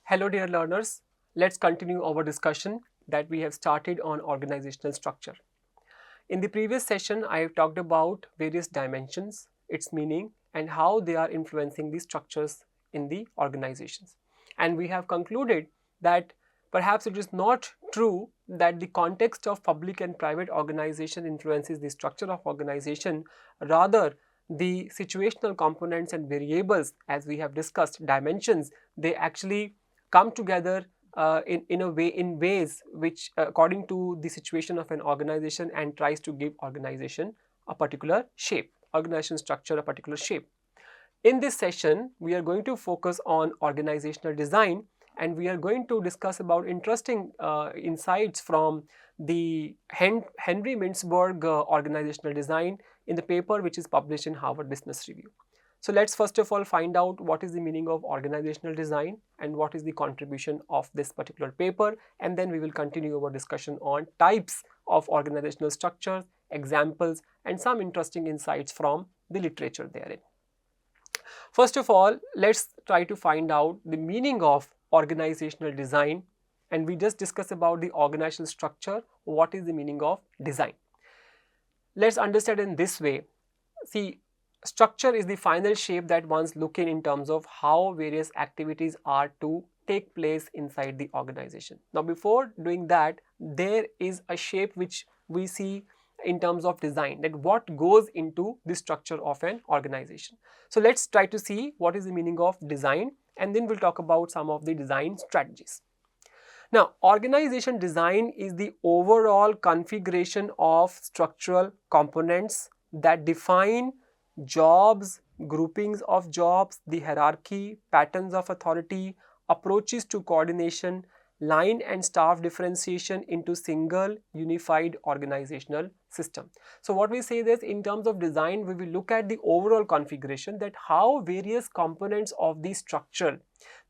Hello dear learners, let's continue our discussion that we have started on organizational structure. In the previous session, I have talked about various dimensions, its meaning and how they are influencing the structures in the organizations. And we have concluded that perhaps it is not true that the context of public and private organization influences the structure of organization. Rather, the situational components and variables, as we have discussed, dimensions, they actually come together in ways which according to the situation of an organization and tries to give organization a particular shape, organization structure a particular shape. In this session, we are going to focus on organizational design, and we are going to discuss about interesting insights from the Henry Mintzberg organizational design in the paper which is published in Harvard Business Review. So let's first of all find out what is the meaning of organizational design and what is the contribution of this particular paper, and then we will continue our discussion on types of organizational structures, examples and some interesting insights from the literature therein. First of all, let's try to find out the meaning of organizational design, and we just discussed about the organizational structure. What is the meaning of design? Let's understand in this way. See, structure is the final shape that one's looking in terms of how various activities are to take place inside the organization. Now, before doing that, there is a shape which we see in terms of design, that what goes into the structure of an organization. So let's try to see what is the meaning of design, and then we'll talk about some of the design strategies. Now, organization design is the overall configuration of structural components that define jobs, groupings of jobs, the hierarchy, patterns of authority, approaches to coordination, line and staff differentiation into single unified organizational system. So what we say is, in terms of design, we will look at the overall configuration, that how various components of the structure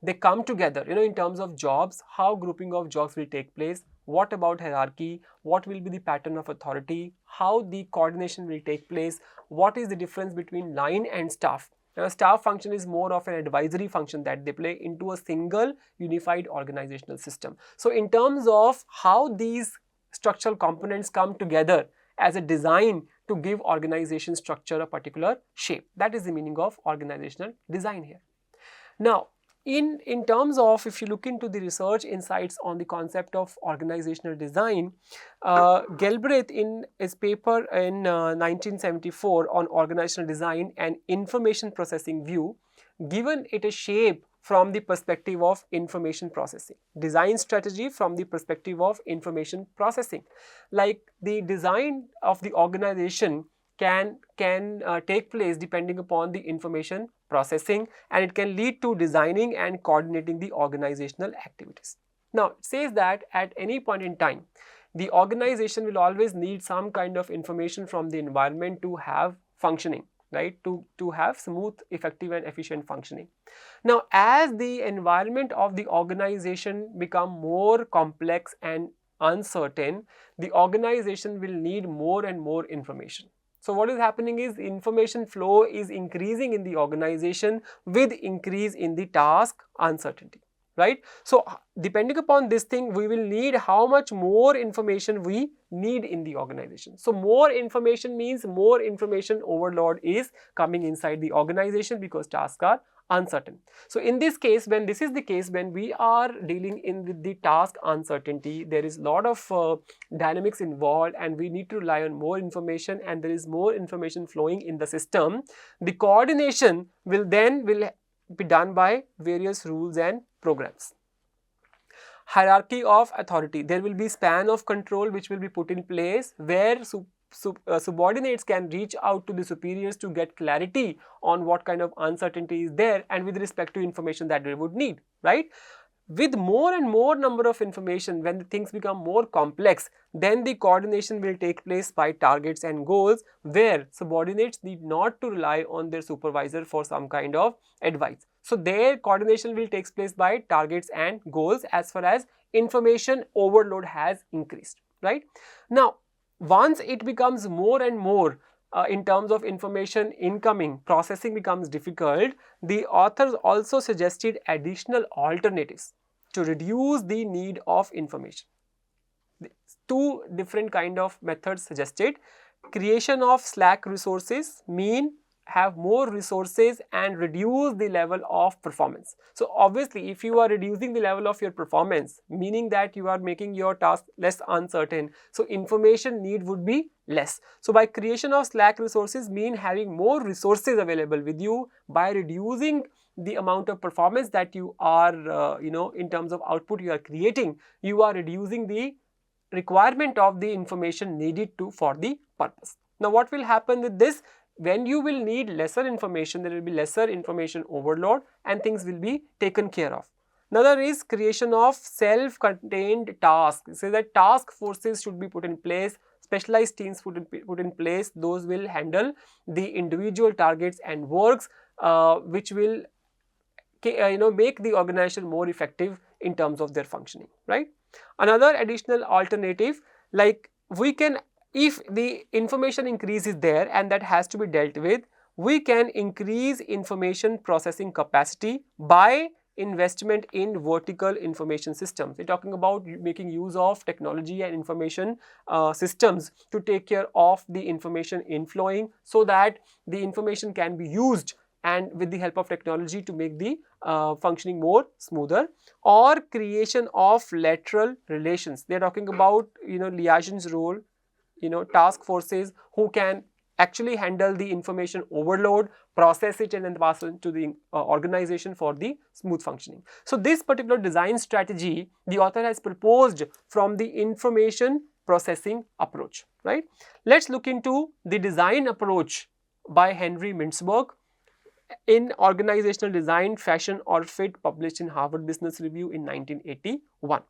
they come together, in terms of jobs, how grouping of jobs will take place, what about hierarchy, what will be the pattern of authority, how the coordination will take place, what is the difference between line and staff. Now, staff function is more of an advisory function that they play into a single unified organizational system. So in terms of how these structural components come together as a design to give organization structure a particular shape, that is the meaning of organizational design here. Now, in terms of, if you look into the research insights on the concept of organizational design, Galbraith in his paper in 1974 on organizational design and information processing view, given it a shape from the perspective of information processing, design strategy from the perspective of information processing. Like the design of the organization can take place depending upon the information processing, and it can lead to designing and coordinating the organizational activities. Now, it says that at any point in time, the organization will always need some kind of information from the environment to have functioning, right, to have smooth, effective and efficient functioning. Now, as the environment of the organization become more complex and uncertain, the organization will need more and more information. So what is happening is information flow is increasing in the organization with increase in the task uncertainty, right? So depending upon this thing, we will need how much more information we need in the organization. So more information means more information overload is coming inside the organization because tasks are uncertain. So in this case, when this is the case, when we are dealing in with the task uncertainty, there is a lot of dynamics involved and we need to rely on more information, and there is more information flowing in the system. The coordination will be done by various rules and programs. Hierarchy of authority, there will be span of control which will be put in place where subordinates can reach out to the superiors to get clarity on what kind of uncertainty is there and with respect to information that they would need, right? With more and more number of information, when the things become more complex, then the coordination will take place by targets and goals, where subordinates need not to rely on their supervisor for some kind of advice. So their coordination will take place by targets and goals as far as information overload has increased, right? Now, once it becomes more and more in terms of information incoming, processing becomes difficult, the authors also suggested additional alternatives. to reduce the need of information. Two different kind of methods suggested. Creation of slack resources mean have more resources and reduce the level of performance. So obviously if you are reducing the level of your performance, meaning that you are making your task less uncertain, so information need would be less. So by creation of slack resources mean having more resources available with you. By reducing the amount of performance that you are in terms of output you are creating, you are reducing the requirement of the information needed to for the purpose. Now what will happen with this? When you will need lesser information, there will be lesser information overload and things will be taken care of. Another is creation of self-contained tasks. So that task forces should be put in place, specialized teams put in place. Those will handle the individual targets and works which will make the organization more effective in terms of their functioning, right? Another additional alternative, like we can, if the information increase is there and that has to be dealt with, we can increase information processing capacity by investment in vertical information systems. We're talking about making use of technology and information systems to take care of the information inflowing, so that the information can be used and with the help of technology to make the functioning more smoother. Or creation of lateral relations. They are talking about liaison's role, task forces who can actually handle the information overload, process it and then pass it to the organization for the smooth functioning. So this particular design strategy the author has proposed from the information processing approach, right? Let's look into the design approach by Henry Mintzberg in Organizational Design, Fashion or Fit, published in Harvard Business Review in 1981.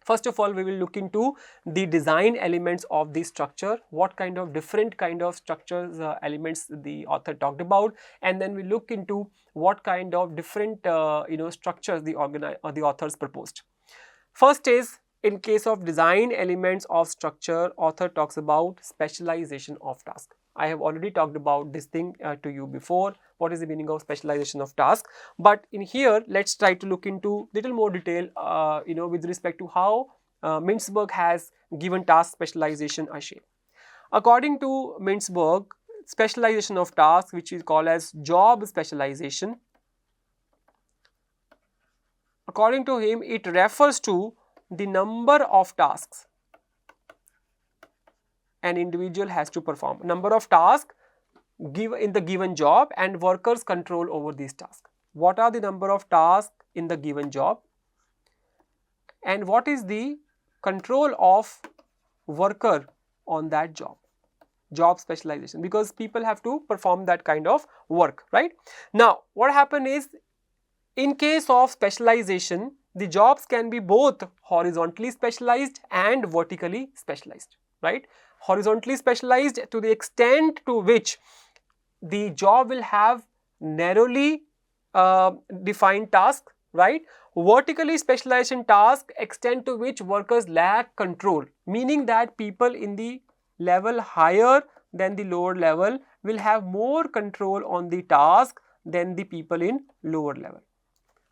First of all, we will look into the design elements of the structure, what kind of different kind of structures elements the author talked about, and then we look into what kind of different structures the authors proposed. First is, in case of design elements of structure, author talks about specialization of task. I have already talked about this thing to you before, what is the meaning of specialization of task. But in here, let's try to look into little more detail, with respect to how Mintzberg has given task specialization a shape. According to Mintzberg, specialization of task, which is called as job specialization, according to him, it refers to the number of tasks an individual has to perform, number of tasks in the given job, and workers' control over these tasks. What are the number of tasks in the given job, and what is the control of worker on that job? Job specialization, because people have to perform that kind of work, right? Now, what happen is, in case of specialization, the jobs can be both horizontally specialized and vertically specialized, right? Horizontally specialized to the extent to which the job will have narrowly defined tasks, right? Vertically specialized in task, extent to which workers lack control, meaning that people in the level higher than the lower level will have more control on the task than the people in lower level.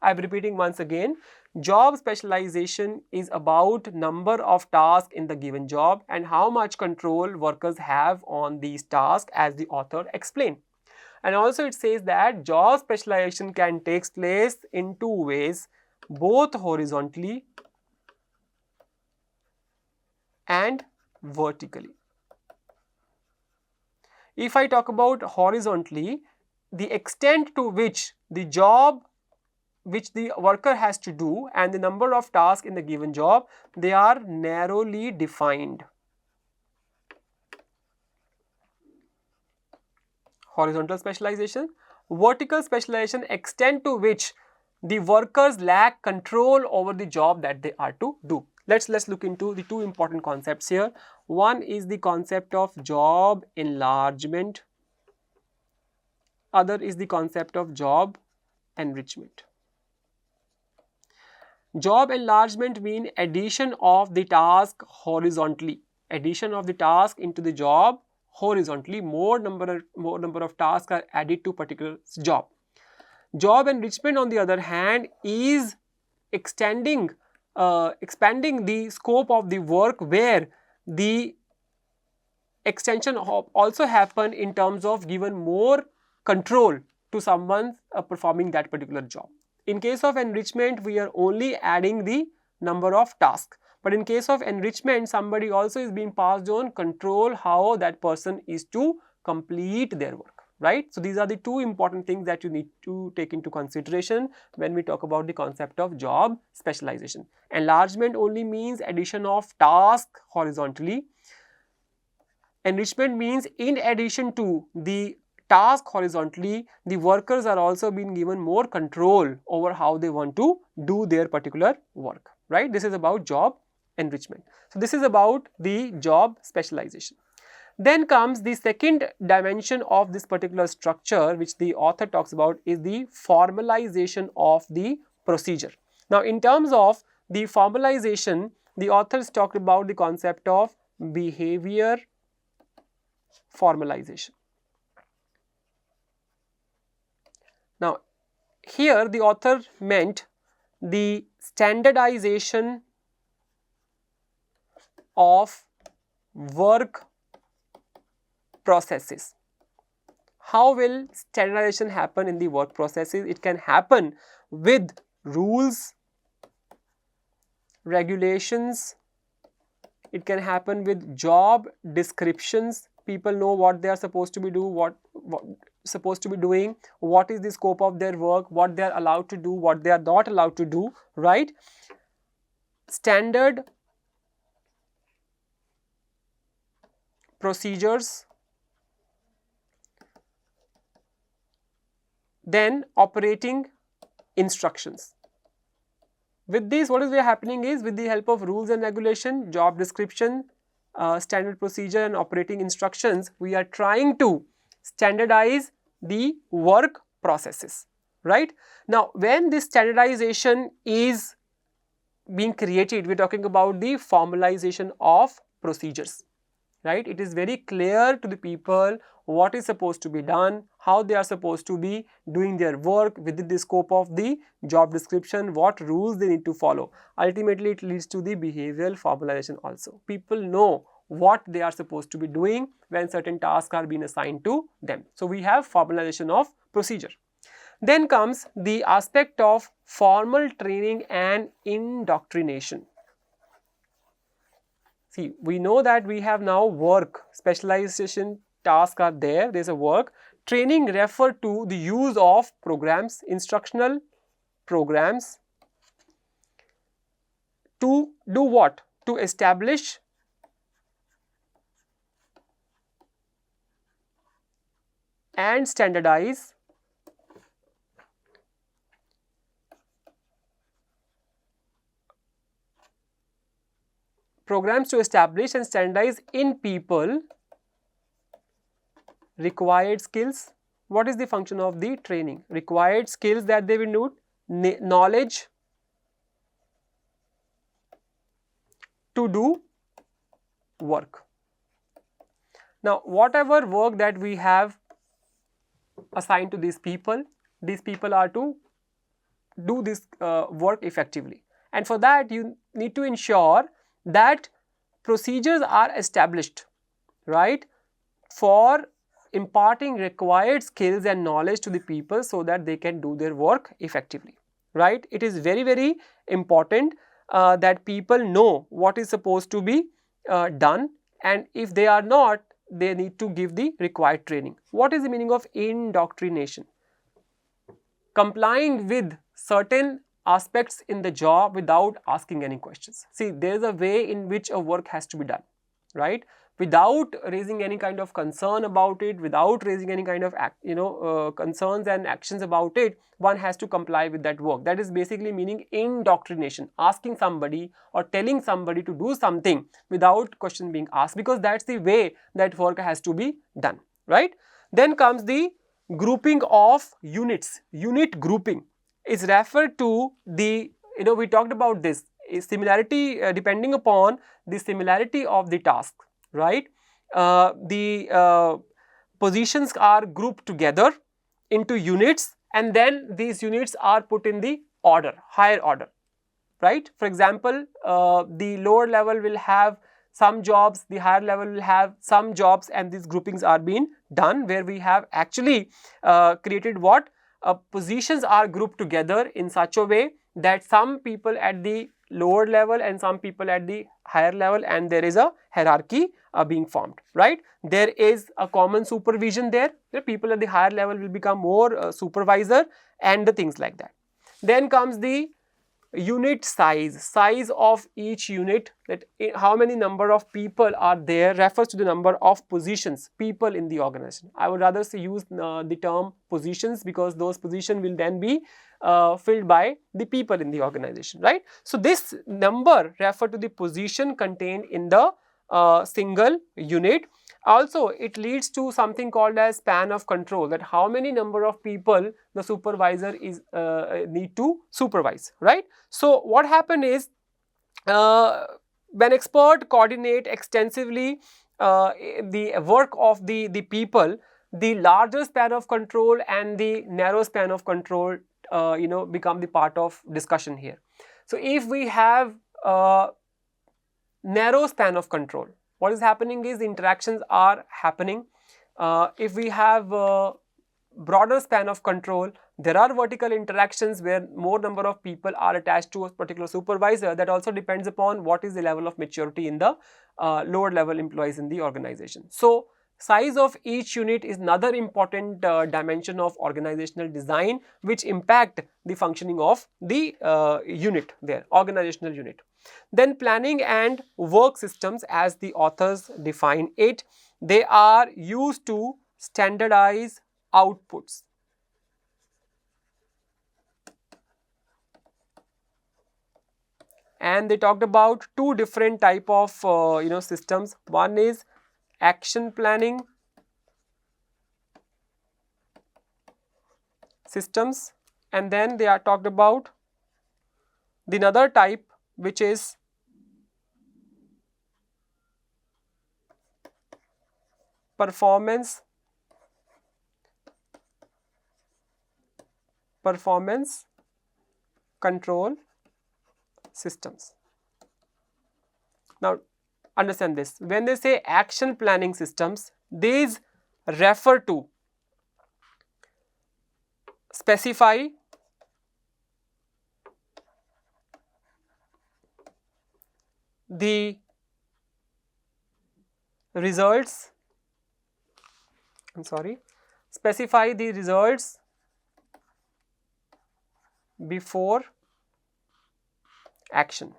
I am repeating once again, job specialization is about number of tasks in the given job and how much control workers have on these tasks, as the author explained. And also it says that job specialization can take place in two ways, both horizontally and vertically. If I talk about horizontally, the extent to which the job which the worker has to do and the number of tasks in the given job, they are narrowly defined. Horizontal specialization. Vertical specialization, extent to which the workers lack control over the job that they are to do. Let's look into the two important concepts here. One is the concept of job enlargement. Other is the concept of job enrichment. Job enlargement means addition of the task horizontally. Addition of the task into the job horizontally. More number of tasks are added to particular job. Job enrichment, on the other hand, is expanding the scope of the work, where the extension also happen in terms of given more control to someone performing that particular job. In case of enrichment, we are only adding the number of tasks, but in case of enrichment, somebody also is being passed on control how that person is to complete their work, right? So these are the two important things that you need to take into consideration when we talk about the concept of job specialization. Enlargement only means addition of task horizontally. Enrichment means in addition to the task horizontally, the workers are also being given more control over how they want to do their particular work, right? This is about job enrichment. So this is about the job specialization. Then comes the second dimension of this particular structure, which the author talks about, is the formalization of the procedure. Now, in terms of the formalization, the authors talked about the concept of behavior formalization. Now, here the author meant the standardization of work processes. How will standardization happen in the work processes? It can happen with rules, regulations, it can happen with job descriptions. People know what they are supposed to be doing, what is the scope of their work, what they are allowed to do, what they are not allowed to do, right? Standard procedures, then operating instructions. With this, what is happening is, with the help of rules and regulation, job description, standard procedure and operating instructions, we are trying to standardize the work processes, right? Now, when this standardization is being created, we are talking about the formalization of procedures, right? It is very clear to the people what is supposed to be done, how they are supposed to be doing their work within the scope of the job description, what rules they need to follow. Ultimately, it leads to the behavioral formalization also. People know what they are supposed to be doing when certain tasks are being assigned to them. So we have formalization of procedure. Then comes the aspect of formal training and indoctrination. See, we know that we have now work, specialization tasks are there, there is a work. Training refer to the use of programs, instructional programs, to do what? To establish and standardize programs, to establish and standardize in people required skills. What is the function of the training? Required skills that they will need, knowledge to do work. Now, whatever work that we have assigned to these people are to do this work effectively, and for that you need to ensure that procedures are established, right, for imparting required skills and knowledge to the people so that they can do their work effectively, right. It is very, very important that people know what is supposed to be done, and if they are not, they need to give the required training. What is the meaning of indoctrination? Complying with certain aspects in the job without asking any questions. See, there is a way in which a work has to be done, right, without raising any kind of concern about it, without raising any kind of concerns and actions about it. One has to comply with that work. That is basically meaning indoctrination, asking somebody or telling somebody to do something without question being asked, because that's the way that work has to be done, right. Then comes the grouping of units. Unit grouping is referred to the, we talked about this, similarity depending upon the similarity of the task, right. The positions are grouped together into units, and then these units are put in the order, higher order, right? For example, the lower level will have some jobs, the higher level will have some jobs, and these groupings are being done where we have actually created what? Positions are grouped together in such a way that some people at the lower level and some people at the higher level, and there is a hierarchy being formed, right? There is a common supervision there. The people at the higher level will become more supervisor and the things like that. Then comes the unit size of each unit, that how many number of people are there refers to the number of positions, people in the organization. I would rather use the term positions, because those positions will then be filled by the people in the organization, right? So this number refer to the position contained in the single unit. Also, it leads to something called as span of control, that how many number of people the supervisor is need to supervise, right? So what happened is, when expert coordinate extensively the work of the people, the larger span of control and the narrow span of control become the part of discussion here. So if we have narrow span of control, what is happening is the interactions are happening. If we have broader span of control, there are vertical interactions where more number of people are attached to a particular supervisor. That also depends upon what is the level of maturity in the lower level employees in the organization. So size of each unit is another important dimension of organizational design, which impact the functioning of the unit there, organizational unit. Then planning and work systems, as the authors define it, they are used to standardize outputs. And they talked about two different type of systems. One is action planning systems, and then they are talked about the another type, which is performance control systems. Now understand this, when they say action planning systems, these refer to specify the results, specify the results before action,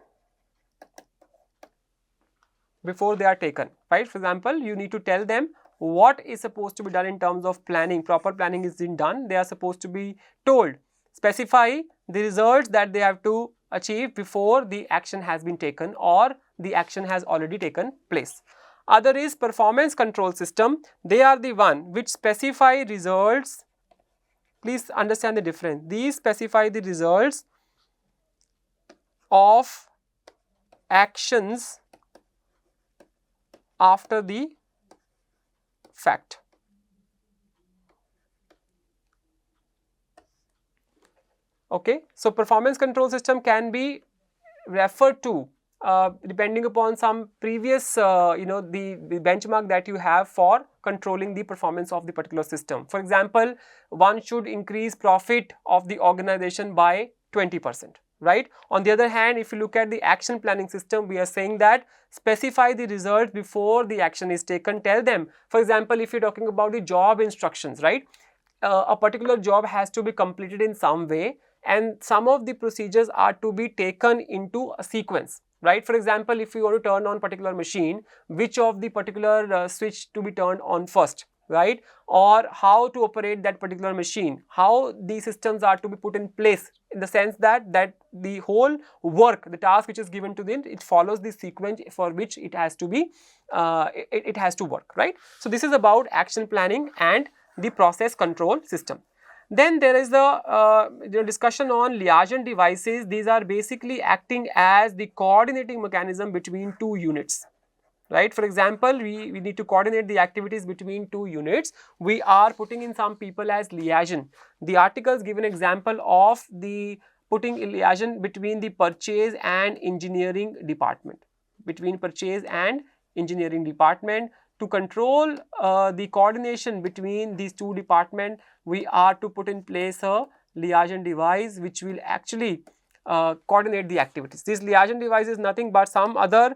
before they are taken, right? For example, you need to tell them what is supposed to be done in terms of planning, proper planning is being done, they are supposed to be told, specify the results that they have to achieve before the action has been taken or the action has already taken place. Other is performance control system, they are the one which specify results. Please understand the difference. These specify the results of actions after the fact. Okay, so performance control system can be referred to depending upon some previous the benchmark that you have for controlling the performance of the particular system. For example, one should increase profit of the organization by 20%, right? On the other hand, if you look at the action planning system, we are saying that specify the result before the action is taken, tell them. For example, if you're talking about the job instructions, right? A particular job has to be completed in some way, and some of the procedures are to be taken into a sequence, right? For example, if you want to turn on particular machine, which of the particular switch to be turned on first, right? Or how to operate that particular machine, how the systems are to be put in place, in the sense that the whole work, the task which is given to them, it follows the sequence for which it has to be it has to work, right? So this is about action planning and the process control system. Then there is the discussion on liaison devices. These are basically acting as the coordinating mechanism between two units, right? For example, we need to coordinate the activities between two units. We are putting in some people as liaison. The articles give an example of the putting a liaison between the purchase and engineering department, to control the coordination between these two departments. We are to put in place a liaison device which will actually coordinate the activities. This liaison device is nothing but some other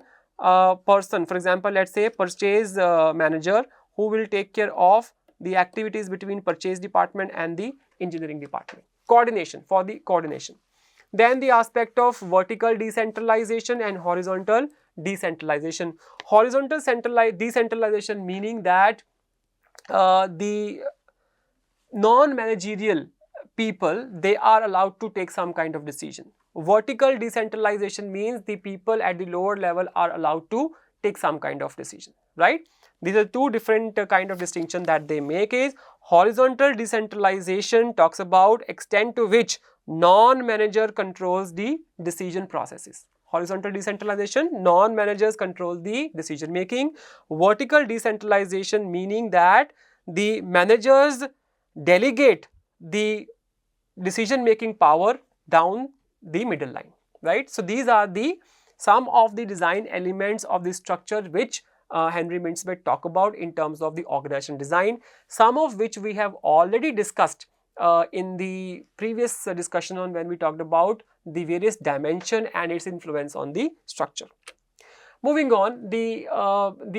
person, for example, let's say purchase manager, who will take care of the activities between purchase department and the engineering department. Coordination, for the coordination. Then the aspect of vertical decentralization and horizontal decentralization. Horizontal decentralization meaning that the non-managerial people, they are allowed to take some kind of decision. Vertical decentralization means the people at the lower level are allowed to take some kind of decision, right? These are two different kind of distinction that they make. Is horizontal decentralization talks about extent to which non-manager controls the decision processes. Horizontal decentralization, non-managers control the decision making. Vertical decentralization meaning that the managers delegate the decision making power down the middle line, right? So these are the some of the design elements of the structure which Henry Mintzberg talk about in terms of the organization design, some of which we have already discussed in the previous discussion on when we talked about the various dimension and its influence on the structure. Moving on, the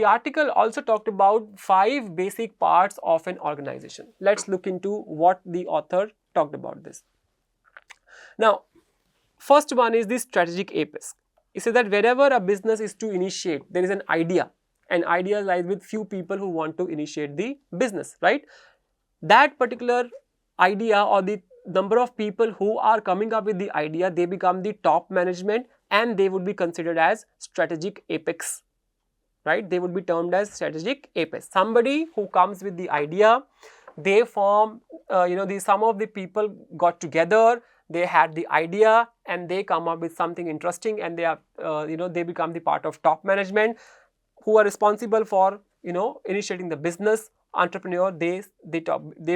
article also talked about 5 basic parts of an organization. Let's look into what the author talked about this. Now, first one is the strategic apex. It says that wherever a business is to initiate, there is an idea. An idea lies with few people who want to initiate the business, right? That particular idea or the number of people who are coming up with the idea, they become the top management and they would be considered as strategic apex, right? They would be termed as strategic apex. Somebody who comes with the idea, they form, some of the people got together, they had the idea and they come up with something interesting and they are, they become the part of top management who are responsible for, initiating the business. Entrepreneur, they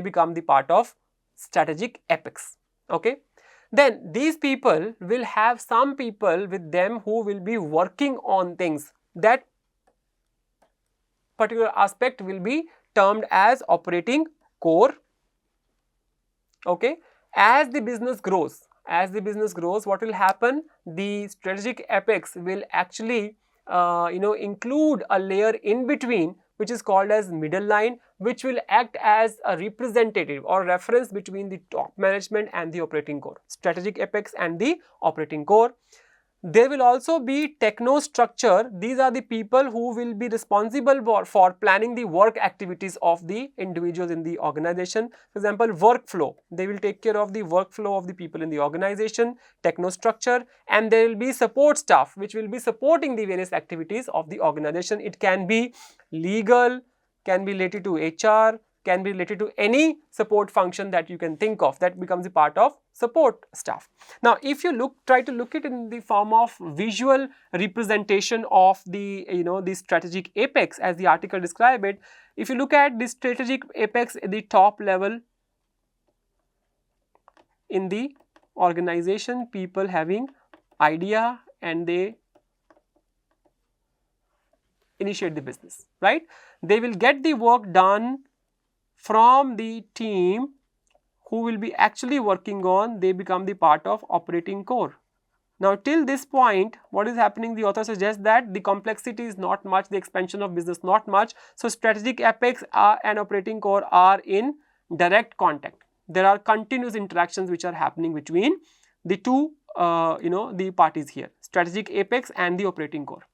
become the part of strategic apex, okay? Then these people will have some people with them who will be working on things. That particular aspect will be termed as operating core, okay? As the business grows, what will happen? The strategic apex will actually include a layer in between which is called as middle line, which will act as a representative or reference between the top management and the operating core. Strategic apex and the operating core. There will also be techno structure. These are the people who will be responsible for planning the work activities of the individuals in the organization. For example, workflow. They will take care of the workflow of the people in the organization, techno structure, and there will be support staff which will be supporting the various activities of the organization. It can be legal, can be related to HR, can be related to any support function that you can think of, that becomes a part of support staff. Now, if you try to look it in the form of visual representation of the, the strategic apex as the article described it, if you look at the strategic apex at the top level in the organization, people having idea and they initiate the business, right? They will get the work done from the team who will be actually working on, they become the part of operating core. Now, till this point, what is happening? The author suggests that the complexity is not much, the expansion of business not much. So, strategic apex and operating core are in direct contact. There are continuous interactions which are happening between the two, the parties here, strategic apex and the operating core.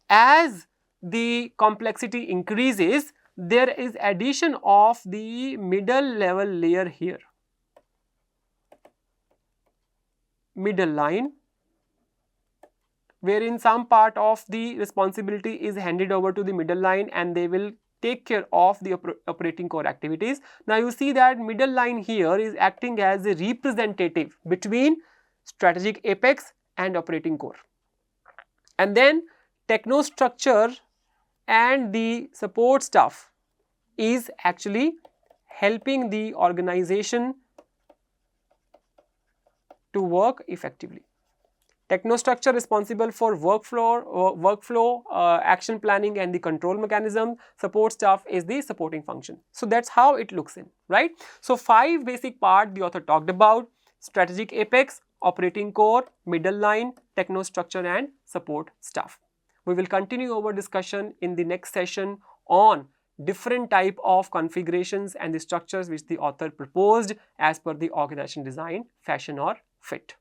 As the complexity increases, there is addition of the middle level layer here, middle line, wherein some part of the responsibility is handed over to the middle line and they will take care of the operating core activities. Now, you see that middle line here is acting as a representative between strategic apex and operating core. And then techno structure and the support staff is actually helping the organization to work effectively. Technostructure responsible for workflow, action planning and the control mechanism. Support staff is the supporting function. So that's how it looks in, right? So 5 basic parts the author talked about: strategic apex, operating core, middle line, technostructure and support staff. We will continue our discussion in the next session on different type of configurations and the structures which the author proposed as per the organization design, fashion or fit.